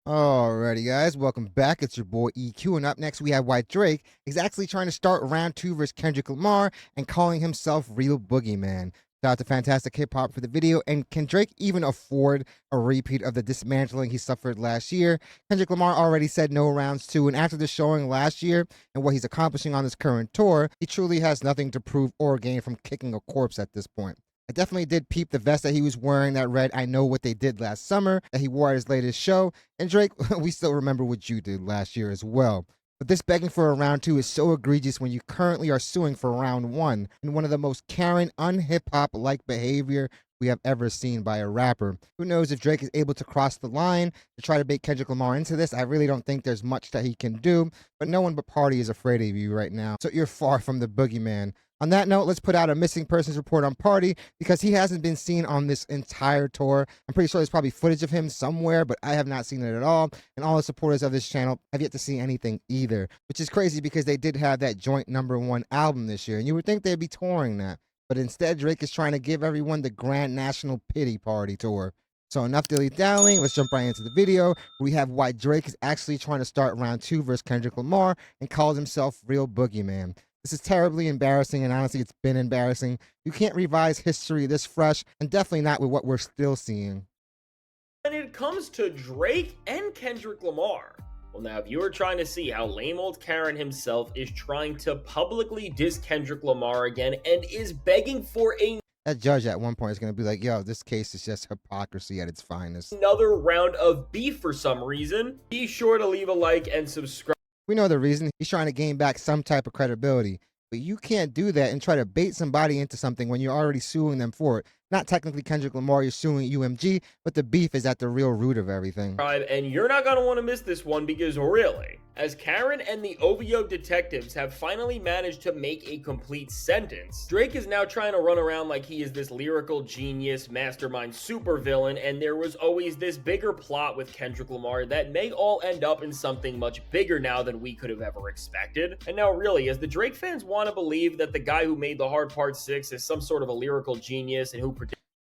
Alrighty, guys, welcome back. It's your boy EQ, and up next we have why Drake is actually trying to start round two versus Kendrick Lamar and calling himself Real Boogeyman. Shout out to Fantastic Hip Hop for the video. And can Drake even afford a repeat of the dismantling he suffered last year? Kendrick Lamar already said no rounds two, and after the showing last year and what he's accomplishing on this current tour, he truly has nothing to prove or gain from kicking a corpse at this point. I definitely did peep the vest that he was wearing that read, "I know what they did last summer," that he wore at his latest show. And Drake, we still remember what you did last year as well. But this begging for a round two is so egregious when you currently are suing for round one in one of the most Karen, un-hip hop like behavior we have ever seen by a rapper. Who knows if Drake is able to cross the line to try to bait Kendrick Lamar into this? I really don't think there's much that he can do, but no one but Party is afraid of you right now. So you're far from the boogeyman. On that note, let's put out a missing persons report on Party because he hasn't been seen on this entire tour. I'm pretty sure there's probably footage of him somewhere, but I have not seen it at all. And all the supporters of this channel have yet to see anything either, which is crazy because they did have that joint #1 album this year, and you would think they'd be touring that. But instead, Drake is trying to give everyone the Grand National Pity Party tour. So enough dilly-dallying, let's jump right into the video. We have why Drake is actually trying to start round two versus Kendrick Lamar and calls himself Real Boogeyman. This is terribly embarrassing, and honestly, it's been embarrassing. You can't revise history this fresh, and definitely not with what we're still seeing. When it comes to Drake and Kendrick Lamar, well, now, if you were trying to see how lame old Karen himself is trying to publicly diss Kendrick Lamar again and is begging for That judge at one point is going to be like, yo, this case is just hypocrisy at its finest. another round of beef for some reason, be sure to leave a like and subscribe. We know the reason. He's trying to gain back some type of credibility. But you can't do that and try to bait somebody into something when you're already suing them for it. Not technically Kendrick Lamar, you're suing UMG, but the beef is at the real root of everything. And you're not going to want to miss this one because really, as Karen and the OVO detectives have finally managed to make a complete sentence, Drake is now trying to run around like he is this lyrical genius, mastermind supervillain, and there was always this bigger plot with Kendrick Lamar that may all end up in something much bigger now than we could have ever expected. And now really, as the Drake fans want to believe that the guy who made the Hard Part 6 is some sort of a lyrical genius and who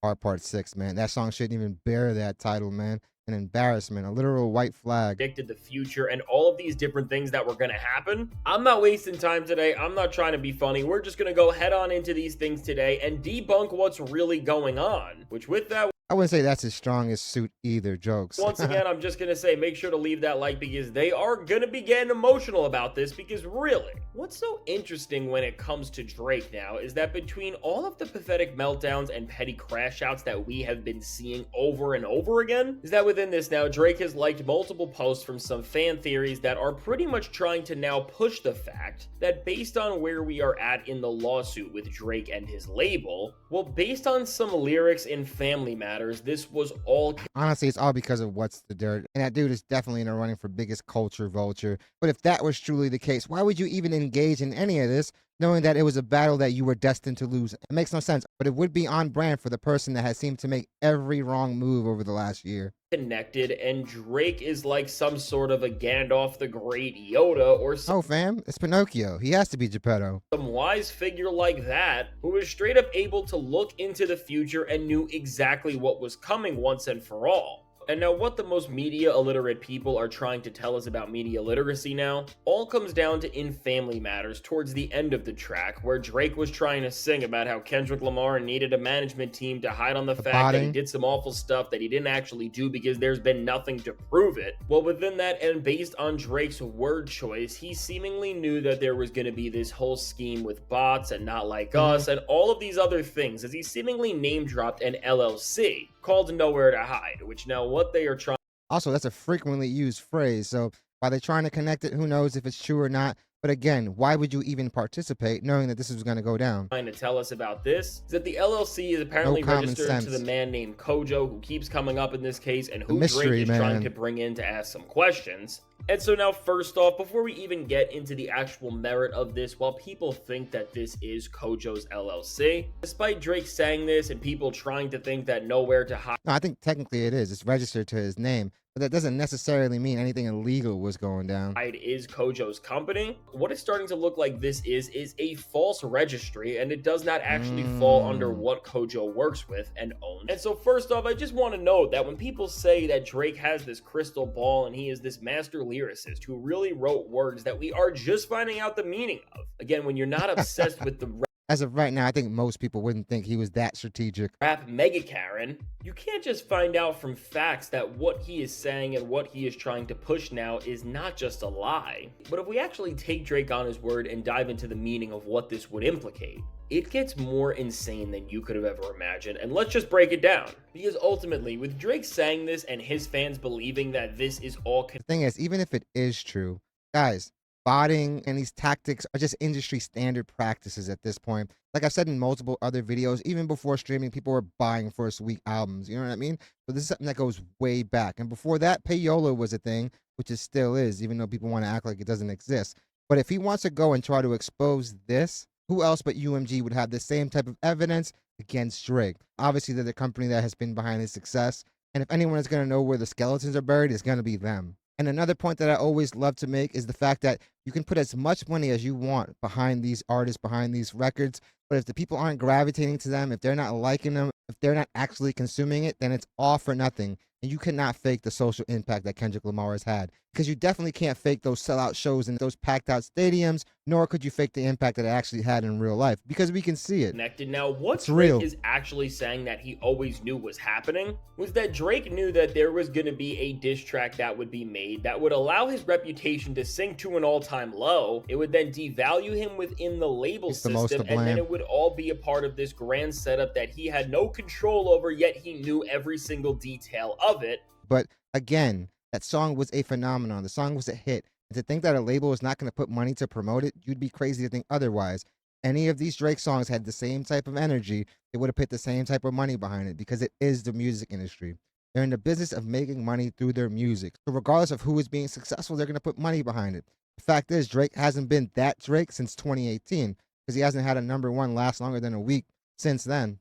Hard Part 6, man. That song shouldn't even bear that title, man. An embarrassment, a literal white flag. Predicted the future and all of these different things that were going to happen. I'm not wasting time today. I'm not trying to be funny. We're just going to go head on into these things today and debunk what's really going on. Which with that, I wouldn't say that's his strongest suit either, jokes. once again, I'm just going to say make sure to leave that like because they are going to be getting emotional about this because really, what's so interesting when it comes to Drake now is that between all of the pathetic meltdowns and petty crash outs that we have been seeing over and over again, is that within this now, Drake has liked multiple posts from some fan theories that are pretty much trying to now push the fact that based on where we are at in the lawsuit with Drake and his label, well, based on some lyrics in Family Matters, this was all honestly, it's all because of What's the Dirt. And that dude is definitely in the running for biggest culture vulture. But if that was truly the case, why would you even engage in any of this, knowing that it was a battle that you were destined to lose? It makes no sense, but it would be on brand for the person that has seemed to make every wrong move over the last year. connected, and Drake is like some sort of a Gandalf the Great Yoda or Oh, fam, it's Pinocchio. He has to be Geppetto. some wise figure like that who was straight up able to look into the future and knew exactly what was coming once and for all. And now what the most media illiterate people are trying to tell us about media literacy now all comes down to In Family Matters towards the end of the track, where Drake was trying to sing about how Kendrick Lamar needed a management team to hide on the fact that he did some awful stuff that he didn't actually do because there's been nothing to prove it. Well, within that, and based on Drake's word choice, he seemingly knew that there was going to be this whole scheme with bots and Not Like Us and all of these other things, as he seemingly name dropped an LLC called Nowhere to Hide, which now what they are trying. Also, that's a frequently used phrase. So are they trying to connect it? Who knows if it's true or not? But again, why would you even participate knowing that this is going to go down? Trying to tell us about this is that the LLC is apparently registered to the man named Cojo, who keeps coming up in this case and who Drake is trying to bring in to ask some questions. And so now, first off, before we even get into the actual merit of this, while people think that this is Cojo's LLC, despite Drake saying this and people trying to think that Nowhere to Hide. No, I think technically it is. It's registered to his name. but that doesn't necessarily mean anything illegal was going down. Is Kojo's company. What it's starting to look like this is a false registry, and it does not actually fall under Mm. what Kojo works with and owns. And so first off, I just want to note that when people say that Drake has this crystal ball and he is this master lyricist who really wrote words that we are just finding out the meaning of, again, when you're not obsessed with the As of right now, I think most people wouldn't think he was that strategic. rap mega Karen, you can't just find out from facts that what he is saying and what he is trying to push now is not just a lie. But if we actually take Drake on his word and dive into the meaning of what this would implicate, it gets more insane than you could have ever imagined, and let's just break it down. Because ultimately, with Drake saying this and his fans believing that this is all The thing is, even if it is true, guys, botting and these tactics are just industry standard practices at this point. Like I've said in multiple other videos, even before streaming, people were buying first week albums. You know what I mean? So this is something that goes way back. And before that, payola was a thing, which it still is, even though people want to act like it doesn't exist. But if he wants to go and try to expose this, who else but UMG would have the same type of evidence against Drake? Obviously, they're the company that has been behind his success. And if anyone is going to know where the skeletons are buried, it's going to be them. And another point that I always love to make is the fact that you can put as much money as you want behind these artists, behind these records, but if the people aren't gravitating to them, if they're not liking them, if they're not actually consuming it, then it's all for nothing. And you cannot fake the social impact that Kendrick Lamar has had, because you definitely can't fake those sellout shows in those packed out stadiums, nor could you fake the impact that it actually had in real life, because we can see it. Connected. Now, what It's Drake real. is actually saying that he always knew was happening was that Drake knew that there was going to be a diss track that would be made that would allow his reputation to sink to an all-time low. It would then devalue him within the label He's the most to system, and then blame. it would all be a part of this grand setup that he had no control over, yet he knew every single detail of it. But again, that song was a phenomenon. The song was a hit. And to think that a label is not going to put money to promote it, you'd be crazy to think otherwise. Any of these Drake songs had the same type of energy, they would have put the same type of money behind it, because it is the music industry. They're in the business of making money through their music. So regardless of who is being successful, they're going to put money behind it. The fact is, Drake hasn't been that Drake since 2018, because he hasn't had a #1 last longer than a week since then.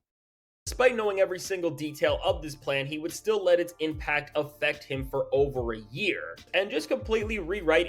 Despite knowing every single detail of this plan, he would still let its impact affect him for over a year and just completely rewrite.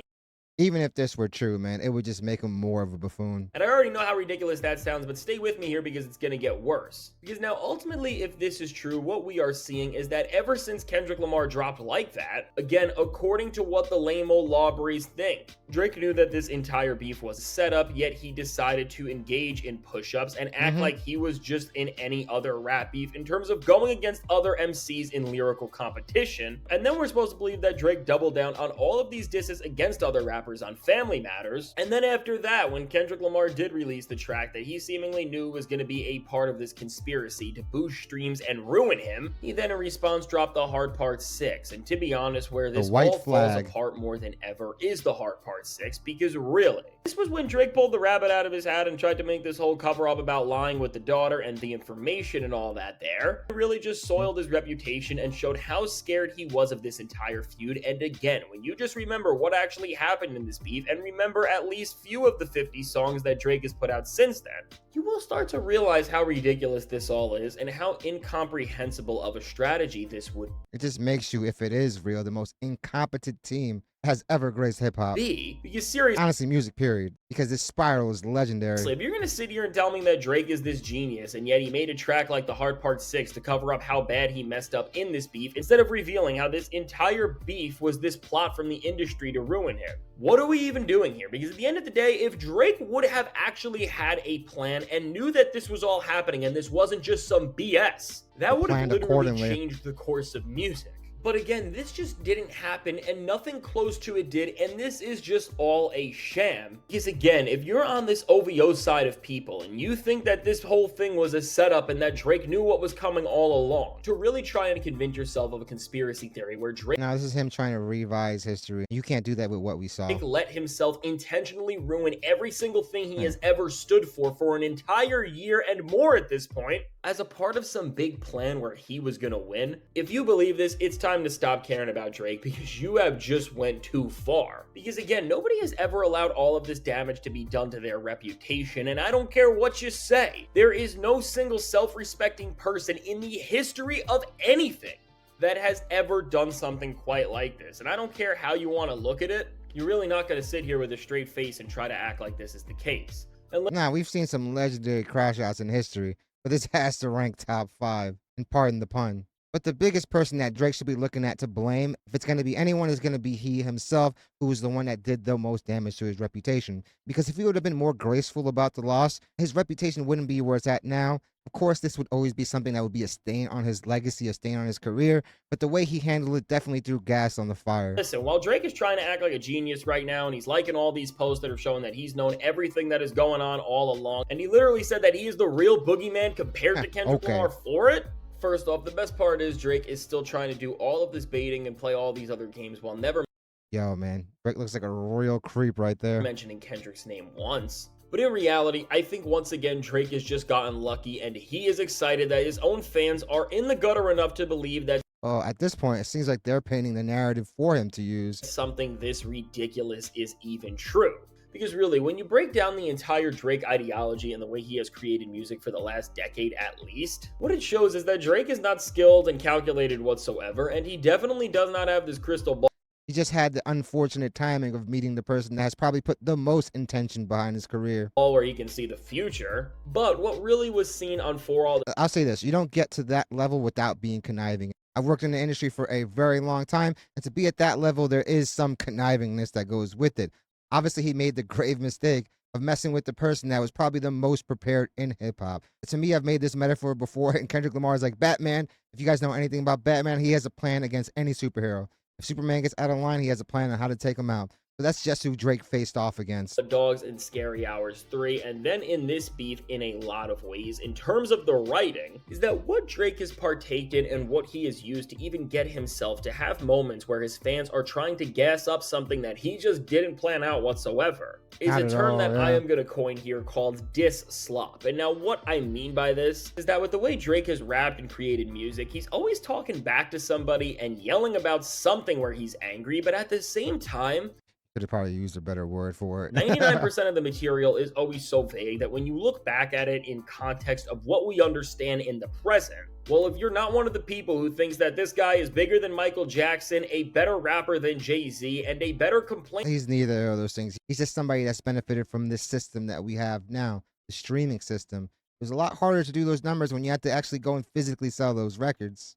Even if this were true, man, it would just make him more of a buffoon. And I already know how ridiculous that sounds, but stay with me here because it's going to get worse. Because now, ultimately, if this is true, what we are seeing is that ever since Kendrick Lamar dropped Like That, again, according to what the lame old lawbreeze think, Drake knew that this entire beef was set up, yet he decided to engage in push-ups and act like he was just in any other rap beef in terms of going against other MCs in lyrical competition. And then we're supposed to believe that Drake doubled down on all of these disses against other rappers on Family Matters. And then after that, when Kendrick Lamar did release the track that he seemingly knew was going to be a part of this conspiracy to boost streams and ruin him, he then in response dropped the Hard Part 6. And to be honest, where this white all flag. falls apart more than ever is the Hard Part 6, because really, this was when Drake pulled the rabbit out of his hat and tried to make this whole cover-up about lying with the daughter and the information and all that there. It really just soiled his reputation and showed how scared he was of this entire feud. And again, when you just remember what actually happened in this beef and remember at least few of the 50 songs that Drake has put out since then, you will start to realize how ridiculous this all is and how incomprehensible of a strategy this would It just makes you, if it is real, the most incompetent team has ever graced hip hop. be. Because seriously, Honestly, music, period. Because this spiral is legendary. if you're gonna sit here and tell me that Drake is this genius and yet he made a track like the Hard Part 6 to cover up how bad he messed up in this beef, instead of revealing how this entire beef was this plot from the industry to ruin him, what are we even doing here? Because at the end of the day, if Drake would have actually had a plan and knew that this was all happening and this wasn't just some BS, that would have planned literally accordingly. changed the course of music. But again, this just didn't happen and nothing close to it did, and this is just all a sham. Because again, if you're on this OVO side of people and you think that this whole thing was a setup and that Drake knew what was coming all along, to really try and convince yourself of a conspiracy theory where Drake Now, this is him trying to revise history. You can't do that with what we saw. let himself intentionally ruin every single thing he has ever stood for an entire year and more at this point, as a part of some big plan where he was gonna win. If you believe this, it's time to stop caring about Drake, because you have just went too far. Because again, nobody has ever allowed all of this damage to be done to their reputation, and I don't care what you say, there is no single self-respecting person in the history of anything that has ever done something quite like this. And I don't care how you want to look at it, you're really not going to sit here with a straight face and try to act like this is the case. Now, we've seen some legendary crash outs in history, but this has to rank top 5, and pardon the pun. But the biggest person that Drake should be looking at to blame, if it's going to be anyone, is going to be he himself, who was the one that did the most damage to his reputation. Because if he would have been more graceful about the loss, his reputation wouldn't be where it's at now. Of course, this would always be something that would be a stain on his legacy, a stain on his career, but the way he handled it definitely threw gas on the fire. Listen, while Drake is trying to act like a genius right now, and he's liking all these posts that are showing that he's known everything that is going on all along, and he literally said that he is the real boogeyman compared to Kendrick Lamar for it. First off, the best part is Drake is still trying to do all of this baiting and play all these other games while never Yo, man, Drake looks like a real creep right there. mentioning Kendrick's name once. But in reality, I think once again Drake has just gotten lucky, and he is excited that his own fans are in the gutter enough to believe that Oh, at this point, it seems like they're painting the narrative for him to use. something this ridiculous is even true. Because really, when you break down the entire Drake ideology and the way he has created music for the last decade at least, what it shows is that Drake is not skilled and calculated whatsoever, and he definitely does not have this crystal ball He just had the unfortunate timing of meeting the person that has probably put the most intention behind his career. where he can see the future. But what really was seen on For All I'll say this, you don't get to that level without being conniving. I've worked in the industry for a very long time, and to be at that level, there is some connivingness that goes with it. Obviously, he made the grave mistake of messing with the person that was probably the most prepared in hip-hop. To me, I've made this metaphor before, and Kendrick Lamar is like Batman. If you guys know anything about Batman, he has a plan against any superhero. If Superman gets out of line, he has a plan on how to take him out. So that's just who Drake faced off against. The Dogs in Scary Hours 3, and then in this beef in a lot of ways, in terms of the writing, is that what Drake has partaken in and what he has used to even get himself to have moments where his fans are trying to gas up something that he just didn't plan out whatsoever, is Not a at term all, that yeah. I am going to coin here called diss slop. And now what I mean by this is that with the way Drake has rapped and created music, he's always talking back to somebody and yelling about something where he's angry, but at the same time, Could have probably used a better word for it. 99% of the material is always so vague that when you look back at it in context of what we understand in the present, well, if you're not one of the people who thinks that this guy is bigger than Michael Jackson, a better rapper than Jay-Z, and a better complainer He's neither of those things. He's just somebody that's benefited from this system that we have now, the streaming system. It was a lot harder to do those numbers when you had to actually go and physically sell those records.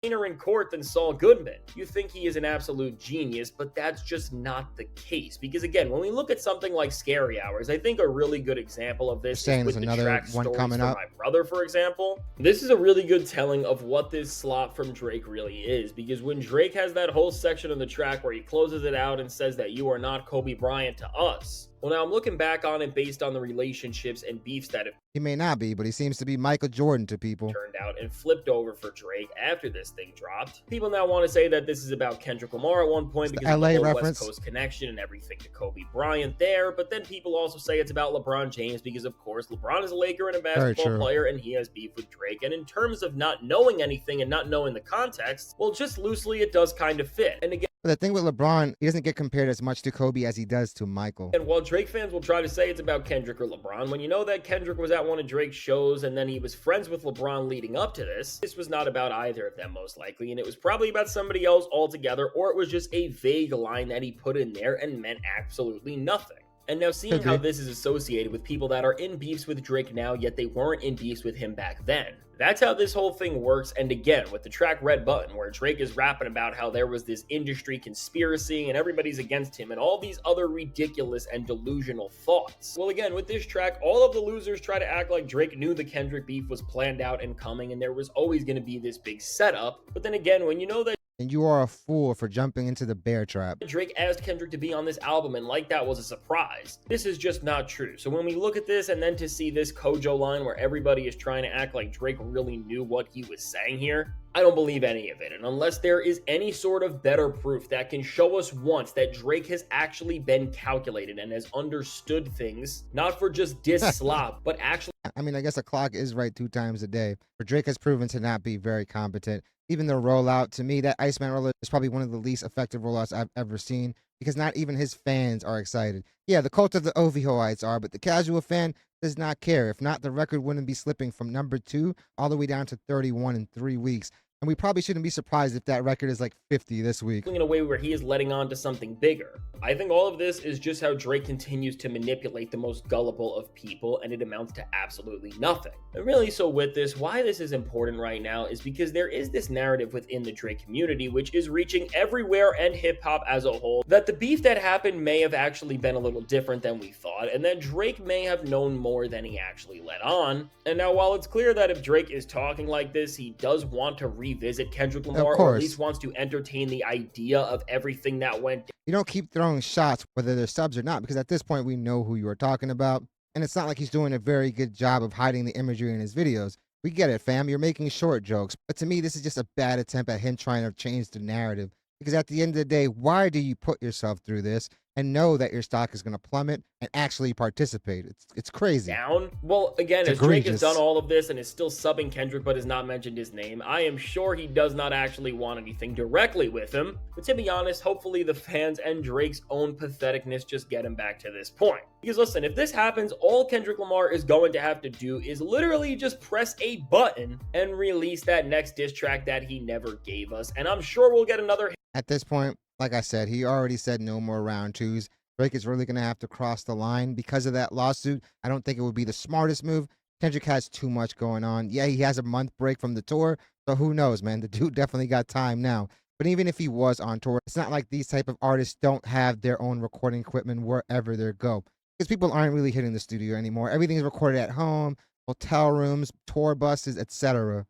in court than Saul Goodman. You think he is an absolute genius, but that's just not the case. Because again, when we look at something like Scary Hours, I think a really good example of this You're saying is with there's the another track one Stories coming from up? My Brother, for example. This is a really good telling of what this slop from Drake really is, because when Drake has that whole section of the track where he closes it out and says that you are not Kobe Bryant to us, well, now I'm looking back on it based on the relationships and beefs that have He may not be, but he seems to be Michael Jordan to people. turned out and flipped over for Drake after this thing dropped. People now want to say that this is about Kendrick Lamar at one point It's the because of LA the whole reference. West Coast connection and everything to Kobe Bryant there, but then people also say it's about LeBron James because, of course, LeBron is a Laker and a basketball true. player, and he has beef with Drake. And in terms of not knowing anything and not knowing the context, well, just loosely, it does kind of fit. And again, But the thing with LeBron, he doesn't get compared as much to Kobe as he does to Michael. and while Drake fans will try to say it's about Kendrick or LeBron, when you know that Kendrick was at one of Drake's shows and then he was friends with LeBron leading up to this was not about either of them most likely, and it was probably about somebody else altogether, or it was just a vague line that he put in there and meant absolutely nothing. And now seeing how this is associated with people that are in beefs with Drake now, yet they weren't in beefs with him back then. That's how this whole thing works. And again, with the track Red Button, where Drake is rapping about how there was this industry conspiracy and everybody's against him and all these other ridiculous and delusional thoughts. Well, again, with this track, all of the losers try to act like Drake knew the Kendrick beef was planned out and coming, and there was always going to be this big setup. But then again, when you know that And you are a fool for jumping into the bear trap. Drake asked Kendrick to be on this album and like that was a surprise, this is just not true. So when we look at this and then to see this Cojo line where everybody is trying to act like Drake really knew what he was saying here, I don't believe any of it. And unless there is any sort of better proof that can show us once that Drake has actually been calculated and has understood things, not for just diss slop, but actually I mean, I guess a clock is right 2 times a day. But Drake has proven to not be very competent. Even the rollout, to me, that Iceman rollout is probably one of the least effective rollouts I've ever seen, because not even his fans are excited. Yeah, the cult of the OVOites are, but the casual fan does not care. If not, the record wouldn't be slipping from number 2 all the way down to 31 in 3 weeks. And we probably shouldn't be surprised if that record is like 50 this week. In a way where he is letting on to something bigger. I think all of this is just how Drake continues to manipulate the most gullible of people, and it amounts to absolutely nothing. And really, so with this, why this is important right now is because there is this narrative within the Drake community which is reaching everywhere and hip-hop as a whole, that the beef that happened may have actually been a little different than we thought, and that Drake may have known more than he actually let on. And now, while it's clear that if Drake is talking like this, he does want to revisit Kendrick Lamar, or at least wants to entertain the idea of everything that went down. You don't keep throwing shots whether they're subs or not, because at this point we know who you are talking about. And it's not like he's doing a very good job of hiding the imagery in his videos. We get it, fam. You're making short jokes. But to me, this is just a bad attempt at him trying to change the narrative. Because at the end of the day, why do you put yourself through this and know that your stock is going to plummet and actually participate? It's crazy. Well, again, as Drake has done all of this and is still subbing Kendrick but has not mentioned his name, I am sure he does not actually want anything directly with him. But to be honest, hopefully the fans and Drake's own patheticness just get him back to this point. Because listen, if this happens, all Kendrick Lamar is going to have to do is literally just press a button and release that next diss track that he never gave us. And I'm sure we'll get another hit. At this point, like I said, he already said no more round twos. Drake is really going to have to cross the line because of that lawsuit. I don't think it would be the smartest move. Kendrick has too much going on. Yeah, he has a month break from the tour, so who knows, man? The dude definitely got time now. But even if he was on tour, it's not like these type of artists don't have their own recording equipment wherever they go. Because people aren't really hitting the studio anymore. Everything's recorded at home, hotel rooms, tour buses, etc.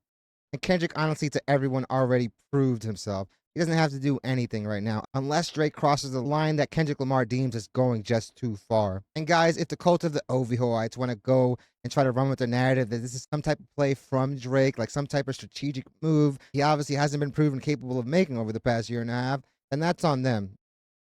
And Kendrick, honestly, to everyone, already proved himself. He doesn't have to do anything right now, unless Drake crosses the line that Kendrick Lamar deems as going just too far. And guys, if the cult of the OVOites want to go and try to run with the narrative that this is some type of play from Drake, like some type of strategic move he obviously hasn't been proven capable of making over the past year and a half, then that's on them.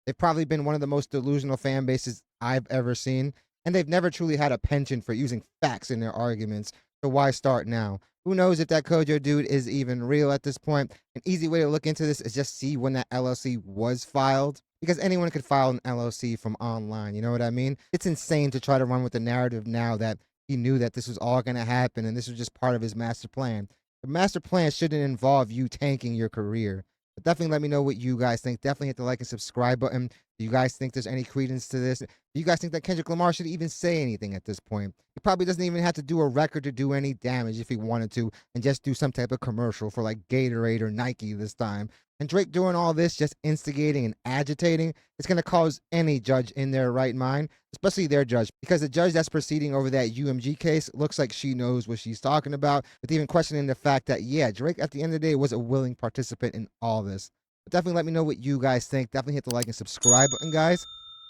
They've probably been one of the most delusional fan bases I've ever seen, and they've never truly had a penchant for using facts in their arguments, so why start now? Who knows if that Cojo dude is even real at this point? An easy way to look into this is just see when that LLC was filed, because anyone could file an LLC from online, you know what I mean? It's insane to try to run with the narrative now that he knew that this was all going to happen and this was just part of his master plan. The master plan shouldn't involve you tanking your career. But definitely let me know what you guys think. Definitely hit the like and subscribe button. Do you guys think there's any credence to this? Do you guys think that Kendrick Lamar should even say anything at this point? He probably doesn't even have to do a record to do any damage if he wanted to, and just do some type of commercial for like Gatorade or Nike this time. And Drake doing all this, just instigating and agitating, it's going to cause any judge in their right mind, especially their judge, because the judge that's proceeding over that UMG case looks like she knows what she's talking about, with even questioning the fact that, yeah, Drake at the end of the day was a willing participant in all this. But definitely let me know what you guys think. Definitely hit the like and subscribe button, guys.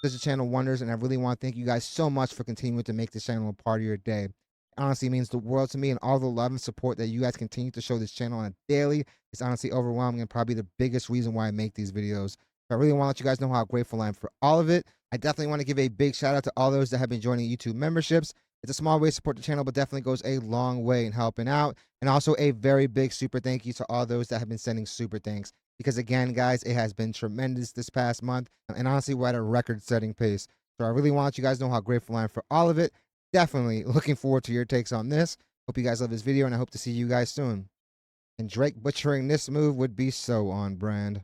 This channel wonders, and I really want to thank you guys so much for continuing to make this channel a part of your day. It honestly means the world to me, and all the love and support that you guys continue to show this channel on a daily is honestly overwhelming and probably the biggest reason why I make these videos. So I really want to let you guys know how grateful I am for all of it. I definitely want to give a big shout out to all those that have been joining YouTube memberships. It's a small way to support the channel, but definitely goes a long way in helping out. And also a very big super thank you to all those that have been sending super thanks. Because again, guys, it has been tremendous this past month. And honestly, we're at a record-setting pace. So I really want you guys to know how grateful I am for all of it. Definitely looking forward to your takes on this. Hope you guys love this video, and I hope to see you guys soon. And Drake butchering this move would be so on brand.